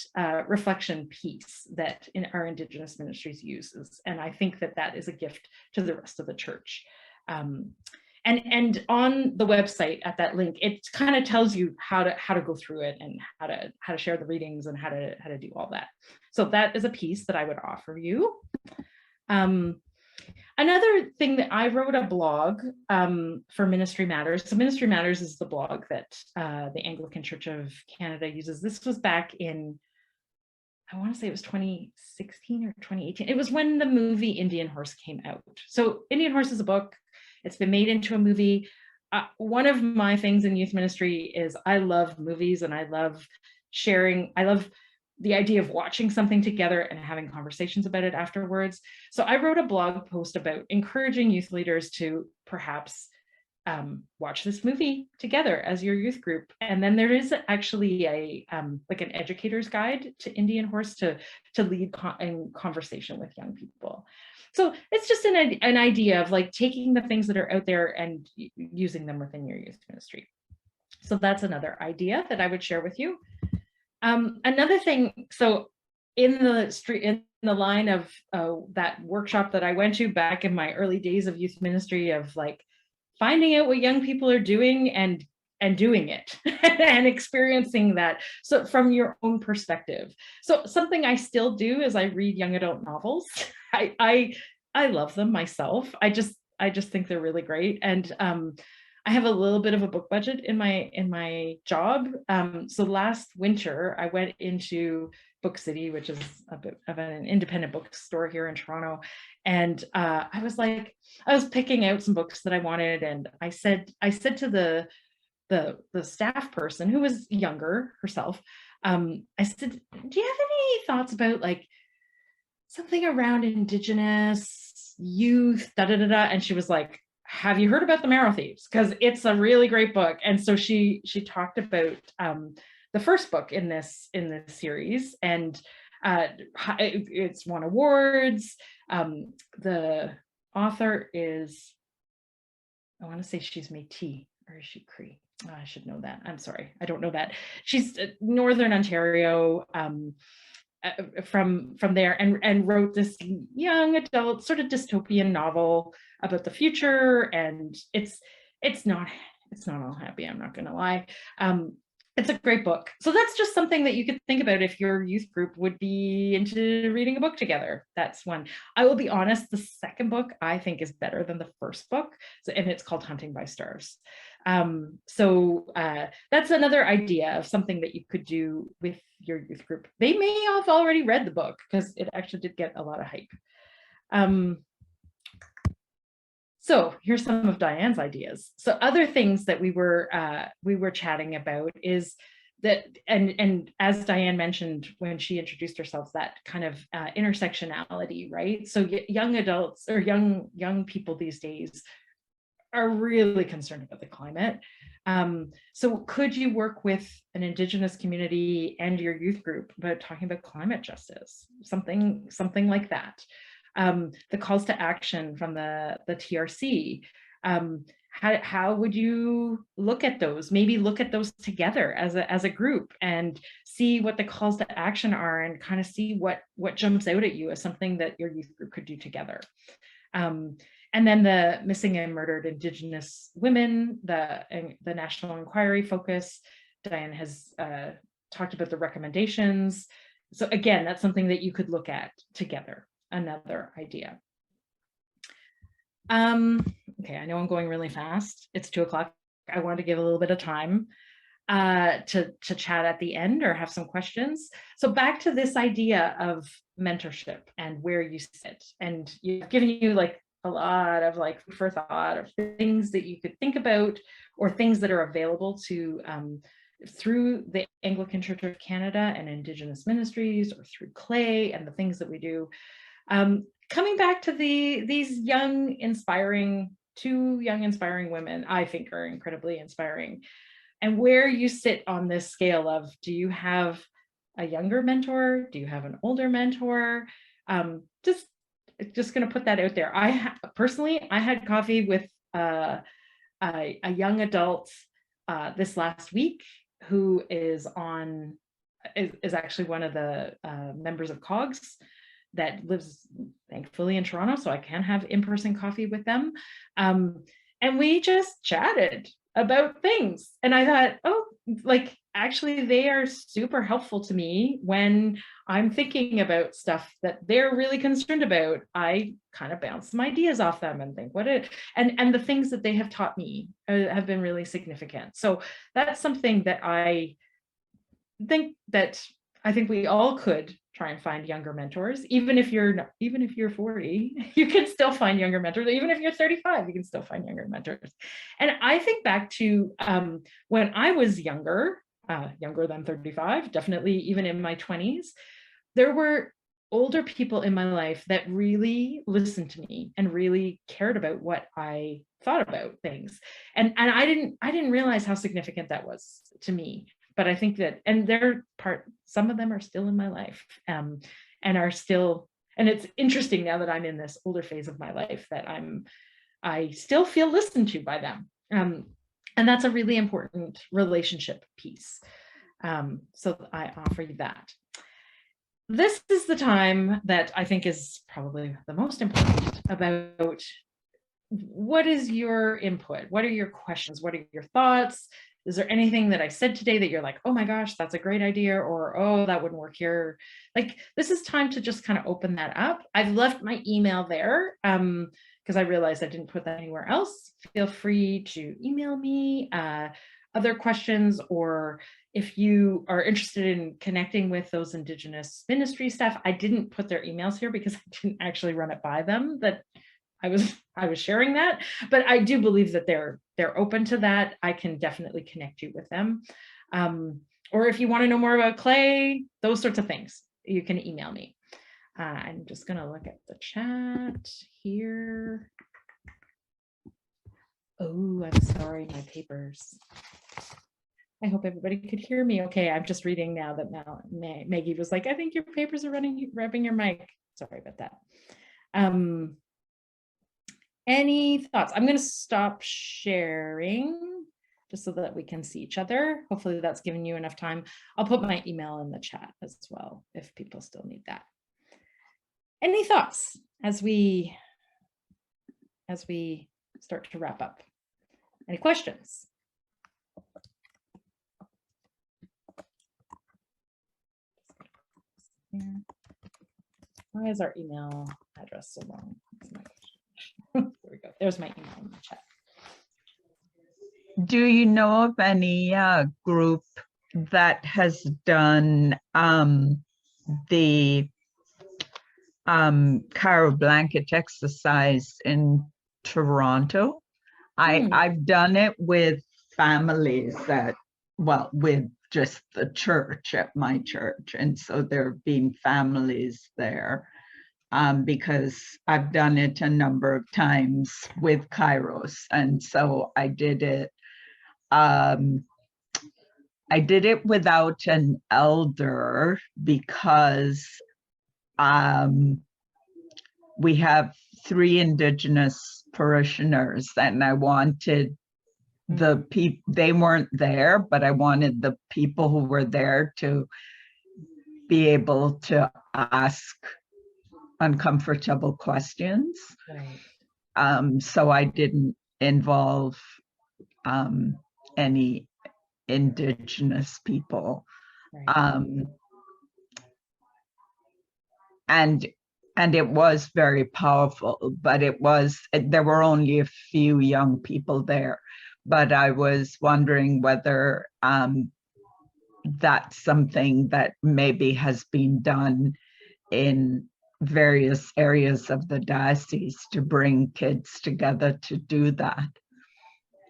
reflection piece that our Indigenous Ministries uses. And I think that that is a gift to the rest of the church. And on the website at that link, it kind of tells you how to go through it and how to share the readings and how to do all that. So that is a piece that I would offer you. Another thing that I wrote a blog for Ministry Matters. So Ministry Matters is the blog that the Anglican Church of Canada uses. This was back in, I want to say it was 2016 or 2018. It was when the movie Indian Horse came out. So Indian Horse is a book. It's been made into a movie. One of my things in youth ministry is I love movies, and I love sharing. I love the idea of watching something together and having conversations about it afterwards. So I wrote a blog post about encouraging youth leaders to perhaps watch this movie together as your youth group. And then there is actually a like an educator's guide to Indian Horse to lead in conversation with young people. So it's just an idea of like taking the things that are out there and using them within your youth ministry. So that's another idea that I would share with you. Another thing, so in the line of that workshop that I went to back in my early days of youth ministry, of like finding out what young people are doing and doing it and experiencing that, so from your own perspective. So something I still do is I read young adult novels. I love them myself. I just think they're really great. And I have a little bit of a book budget in my job. So last winter I went into Book City, which is a bit of an independent bookstore here in Toronto. And I was picking out some books that I wanted. And I said to the staff person, who was younger herself, I said, do you have any thoughts about like something around Indigenous youth, And she was like, have you heard about The Marrow Thieves? Because it's a really great book. And so she talked about the first book in this series, and it's won awards. The author is, I want to say she's Métis, or is she Cree? Oh, I should know that. I'm sorry, I don't know that. She's Northern Ontario, from there, and wrote this young adult sort of dystopian novel about the future. And it's not all happy, I'm not gonna lie. It's a great book. So that's just something that you could think about if your youth group would be into reading a book together. That's one. I will be honest, the second book I think is better than the first book, and it's called Hunting by Stars. So that's another idea of something that you could do with your youth group. They may have already read the book because it actually did get a lot of hype. So here's some of Diane's ideas. So other things that we were chatting about is that, and as Diane mentioned when she introduced herself, that kind of intersectionality, right? So young adults or young people these days are really concerned about the climate. So could you work with an Indigenous community and your youth group about talking about climate justice, something like that? The calls to action from the TRC, how would you look at those? Maybe look at those together as a group and see what the calls to action are, and kind of see what jumps out at you as something that your youth group could do together. And then the missing and murdered Indigenous women, the National Inquiry focus. Diane has talked about the recommendations. So again, that's something that you could look at together. Another idea. Okay, I know I'm going really fast. It's 2:00. I wanted to give a little bit of time to chat at the end or have some questions. So back to this idea of mentorship and where you sit, and you've given you like a lot of like for thought of things that you could think about, or things that are available to through the Anglican Church of Canada and Indigenous Ministries, or through CLAY and the things that we do. Coming back to these two young inspiring women, I think are incredibly inspiring, and where you sit on this scale of, do you have a younger mentor? Do you have an older mentor? Just just going to put that out there. Personally, I had coffee with a young adult this last week who is actually one of the members of COGS that lives thankfully in Toronto, so I can have in-person coffee with them. And we just chatted about things. And I thought, oh, like, actually they are super helpful to me when I'm thinking about stuff that they're really concerned about. I kind of bounce some ideas off them and think and the things that they have taught me have been really significant. So that's something that I think we all could try and find younger mentors. Even if you're 40, you can still find younger mentors. Even if you're 35, you can still find younger mentors. And I think back to when I was younger than 35, definitely even in my 20s, there were older people in my life that really listened to me and really cared about what I thought about things. And I didn't realize how significant that was to me. But I think that, and some of them are still in my life, and it's interesting now that I'm in this older phase of my life that I still feel listened to by them. And that's a really important relationship piece. So I offer you that. This is the time that I think is probably the most important about what is your input? What are your questions? What are your thoughts? Is there anything that I said today that you're like, oh my gosh, that's a great idea, or oh, that wouldn't work here? Like, this is time to just kind of open that up. I've left my email there because I realized I didn't put that anywhere else. Feel free to email me other questions, or if you are interested in connecting with those Indigenous ministry staff. I didn't put their emails here because I didn't actually run it by them that I was sharing that, but I do believe that they're open to that. I can definitely connect you with them. Or if you want to know more about clay, those sorts of things, you can email me. I'm just going to look at the chat here. Oh, I'm sorry, my papers. I hope everybody could hear me. Okay, I'm just reading now that Maggie was like, I think your papers are rubbing your mic. Sorry about that. Any thoughts? I'm going to stop sharing just so that we can see each other. Hopefully that's given you enough time. I'll put my email in the chat as well if people still need that. Any thoughts as we start to wrap up? Any questions? Why is our email address so long? There we go. There's my email in the chat. Do you know of any group that has done the Caro Blanket exercise in Toronto? I've done it with families with just the church at my church. And so there have been families there. Because I've done it a number of times with Kairos. And so I did it without an elder because we have 3 Indigenous parishioners, and I wanted the people, they weren't there, but I wanted the people who were there to be able to ask uncomfortable questions. Right. So I didn't involve any Indigenous people. Right. And it was very powerful, but there were only a few young people there. But I was wondering whether that's something that maybe has been done in various areas of the diocese to bring kids together to do that.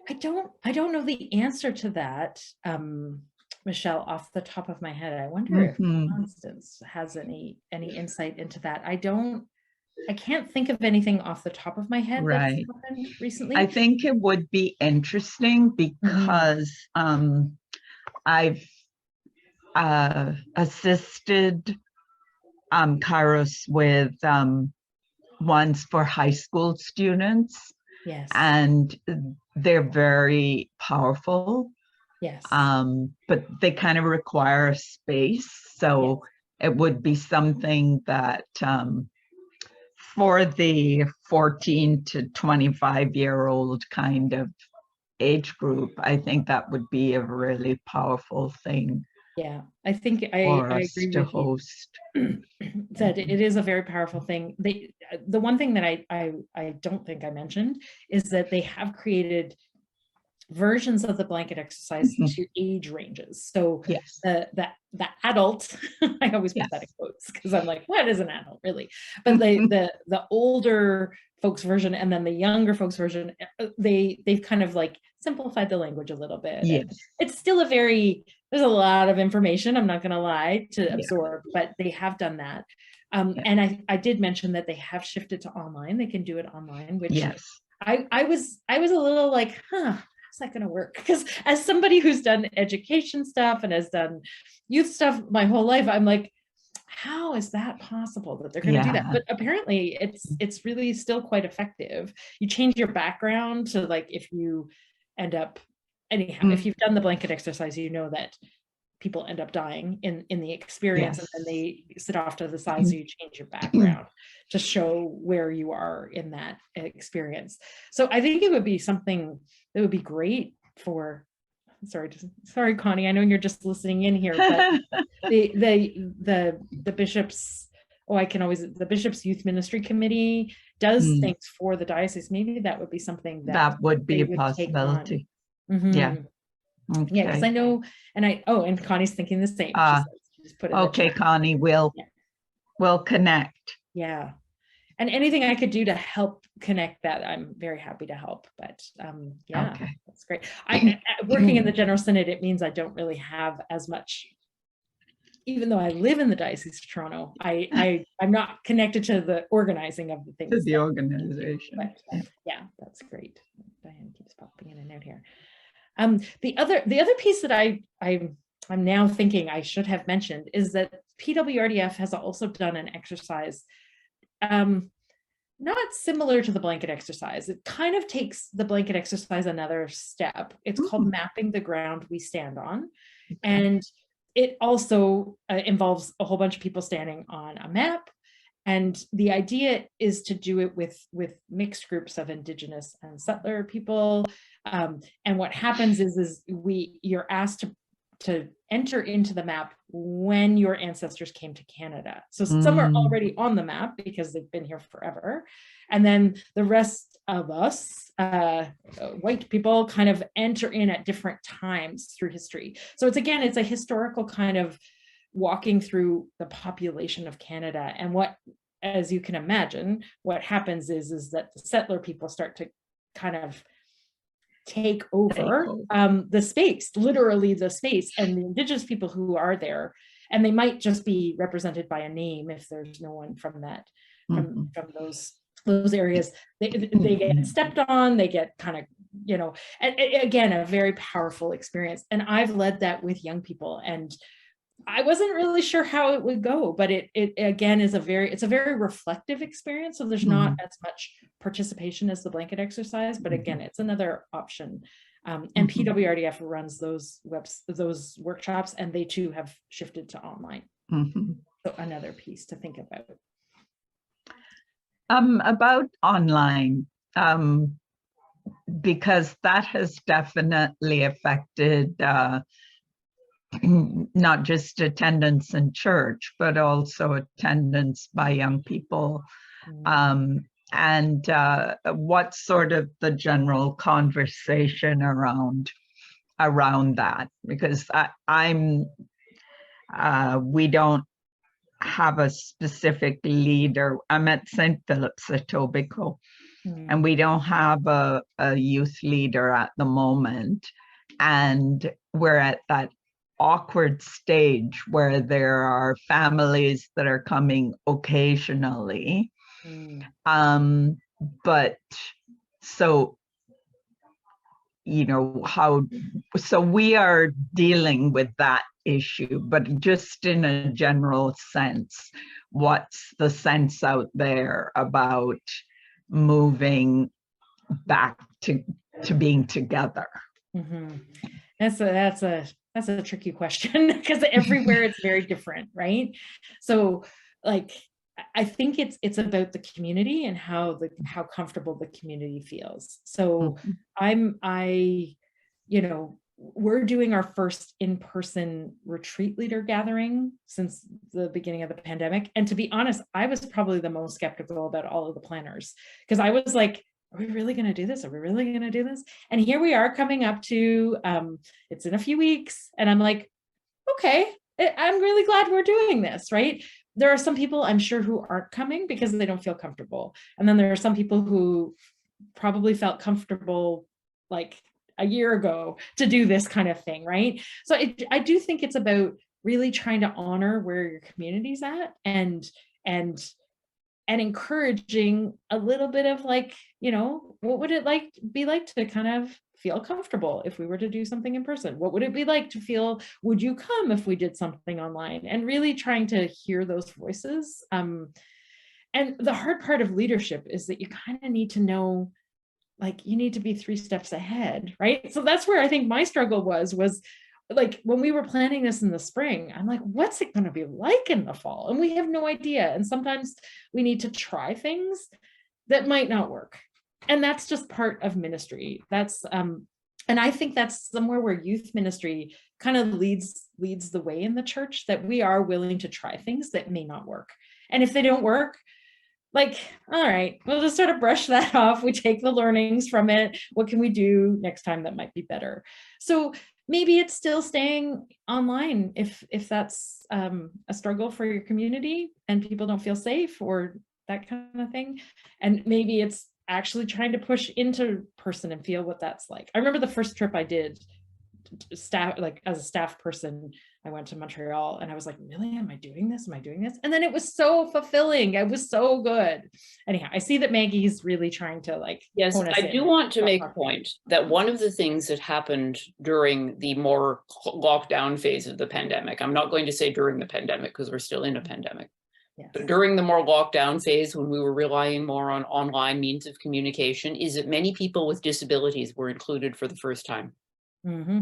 I don't know the answer to that, Michelle, off the top of my head. I wonder if Constance has any insight into that. I can't think of anything off the top of my head that's happened recently. I think it would be interesting because I've assisted Kairos with ones for high school students, Yes. and they're very powerful. Yes. But they kind of require a space. So it would be something that for the 14 to 25-year-old kind of age group, I think that would be a really powerful thing. Yeah, I think I agree to with host. you that it is a very powerful thing. The one thing that I don't think I mentioned is that they have created versions of the blanket exercise to age ranges. So yes, the adult, I always put that in quotes because I'm like, what is an adult really? But the older folks version and then the younger folks version, they've kind of like simplified the language a little bit. yes. It's still there's a lot of information, I'm not going to lie, to absorb, but they have done that. And I did mention that they have shifted to online. They can do it online, which I was a little like, how's that going to work? Because as somebody who's done education stuff and has done youth stuff my whole life, I'm like, how is that possible that they're going to do that? But apparently it's really still quite effective. You change your background to, like, if you end up, anyhow, if you've done the blanket exercise, you know that people end up dying in the experience, and then they sit off to the side, so you change your background to show where you are in that experience. So I think it would be something that would be great for, sorry Connie, I know you're just listening in here, but the bishops, the Bishops Youth Ministry Committee does things for the diocese. Maybe that would be something that would be a possibility. Yeah, because I know, and Connie's thinking the same. Just put it okay, Connie, we'll connect. Yeah, and anything I could do to help connect that, I'm very happy to help. But that's great. Working in the General Synod, it means I don't really have as much. Even though I live in the Diocese of Toronto, I'm not connected to the organizing of the things. To the organization. But, that's great. Diane keeps popping in and out here. The other piece that I'm now thinking I should have mentioned is that PWRDF has also done an exercise, not similar to the blanket exercise. It kind of takes the blanket exercise another step. It's called Mapping the Ground We Stand On. And it also involves a whole bunch of people standing on a map. And the idea is to do it with mixed groups of Indigenous and settler people. And what happens is you're asked to enter into the map when your ancestors came to Canada. So some are already on the map because they've been here forever. And then the rest of us, white people, kind of enter in at different times through history. So it's a historical kind of walking through the population of Canada. And what, as you can imagine, what happens is that the settler people start to kind of take over the space, literally the space, and the Indigenous people who are there, and they might just be represented by a name if there's no one from that, from those areas, they get stepped on, they get kind of, again, a very powerful experience. And I've led that with young people, and I wasn't really sure how it would go, but it again is it's a very reflective experience. So there's not as much participation as the blanket exercise, but again, it's another option. And PWRDF runs those workshops, and they too have shifted to online. So another piece to think about. About online, because that has definitely affected not just attendance in church, but also attendance by young people. And what's sort of the general conversation around that? Because we don't have a specific leader. I'm at St. Philip's at Etobicoke, and we don't have a youth leader at the moment. And we're at that awkward stage where there are families that are coming occasionally. But so so we are dealing with that issue, but just in a general sense, what's the sense out there about moving back to being together? Mm-hmm. That's a tricky question, because everywhere it's very different, right? So like, I think it's about the community and how comfortable the community feels. So we're doing our first in-person retreat leader gathering since the beginning of the pandemic. And to be honest, I was probably the most skeptical about all of the planners, because I was like, are we really going to do this? Are we really going to do this? And here we are coming up to, it's in a few weeks. And I'm like, okay, I'm really glad we're doing this, right? There are some people I'm sure who aren't coming because they don't feel comfortable. And then there are some people who probably felt comfortable like a year ago to do this kind of thing, right? So I do think it's about really trying to honor where your community's at and encouraging a little bit of like, what would it be like to kind of feel comfortable if we were to do something in person? What would it be like to feel, would you come if we did something online? And really trying to hear those voices. And the hard part of leadership is that you kind of need to know, like, you need to be 3 steps ahead, right? So that's where I think my struggle was like, when we were planning this in the spring, I'm like, what's it going to be like in the fall? And we have no idea. And sometimes we need to try things that might not work. And that's just part of ministry. That's, and I think that's somewhere where youth ministry kind of leads the way in the church, that we are willing to try things that may not work. And if they don't work, like, all right, we'll just sort of brush that off. We take the learnings from it. What can we do next time that might be better? So maybe it's still staying online if that's a struggle for your community and people don't feel safe or that kind of thing. And maybe it's actually trying to push into person and feel what that's like. I remember the first trip I did, staff, like as a staff person, I went to Montreal and I was like, really, am I doing this? Am I doing this? And then it was so fulfilling. It was so good. Anyhow, I see that Maggie's really trying to like, yes, I do want to make a point that one of the things that happened during the more lockdown phase of the pandemic, I'm not going to say during the pandemic because we're still in a pandemic, yes, but during the more lockdown phase, when we were relying more on online means of communication, is that many people with disabilities were included for the first time. Mm-hmm.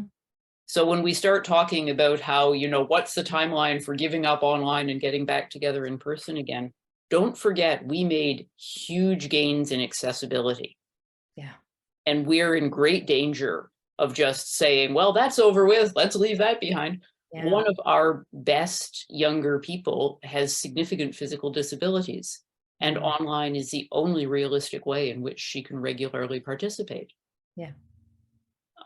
So when we start talking about how, what's the timeline for giving up online and getting back together in person again, don't forget we made huge gains in accessibility. Yeah. And we're in great danger of just saying, well, that's over with, let's leave that behind. Yeah. One of our best younger people has significant physical disabilities, and online is the only realistic way in which she can regularly participate. Yeah.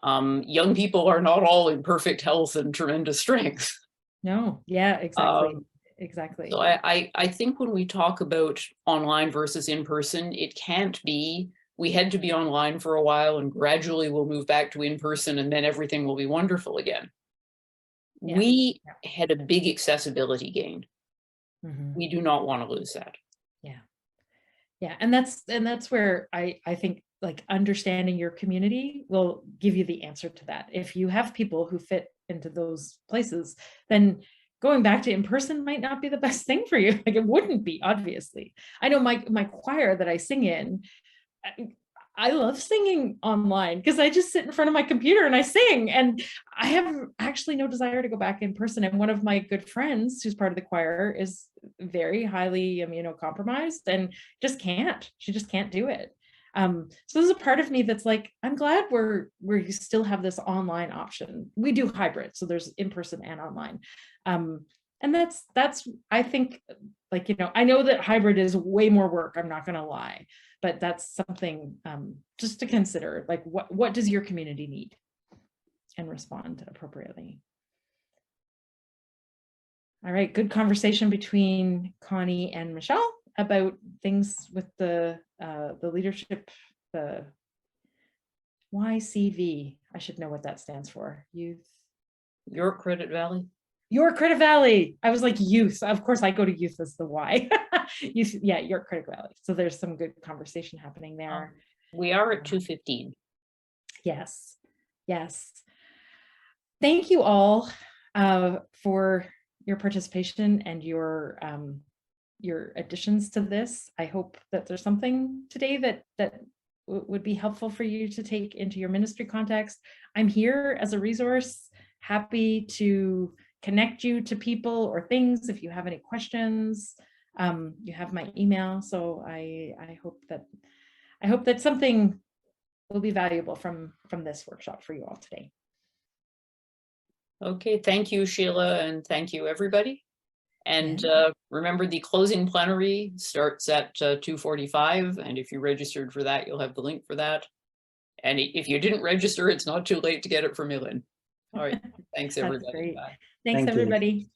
Young people are not all in perfect health and tremendous strength. No, yeah, exactly. Exactly. So I think when we talk about online versus in person, it can't be, we had to be online for a while and gradually we'll move back to in person and then everything will be wonderful again. Yeah. We had a big accessibility gain. Mm-hmm. We do not want to lose that. Yeah. Yeah. And that's where I think like understanding your community will give you the answer to that. If you have people who fit into those places, then going back to in person might not be the best thing for you. Like it wouldn't be, obviously. I know my choir that I sing in, I love singing online because I just sit in front of my computer and I sing, and I have actually no desire to go back in person. And one of my good friends who's part of the choir is very highly immunocompromised and she just can't do it. So there's a part of me that's like, I'm glad we still have this online option. We do hybrid, so there's in person and online. And that's I think, like, I know that hybrid is way more work, I'm not gonna lie, but that's something just to consider, like what does your community need, and respond appropriately. All right, good conversation between Connie and Michelle about things with the leadership, the YCV. I should know what that stands for. Youth. York Credit Valley. York Credit Valley. I was like youth. Of course, I go to youth as the Y. Youth, yeah, York Credit Valley. So there's some good conversation happening there. We are at 2:15. Yes. Yes. Thank you all for your participation and your additions to this. I hope that there's something today that would be helpful for you to take into your ministry context. I'm here as a resource, happy to connect you to people or things if you have any questions. You have my email, so I hope that something will be valuable from this workshop for you all today. Okay, thank you, Sheilagh, and thank you, everybody. And remember, the closing plenary starts at 2:45, and if you registered for that, you'll have the link for that. And if you didn't register, it's not too late to get it from Millen. All right, thanks, everybody. Great. Bye. Thanks, Thank you. everybody.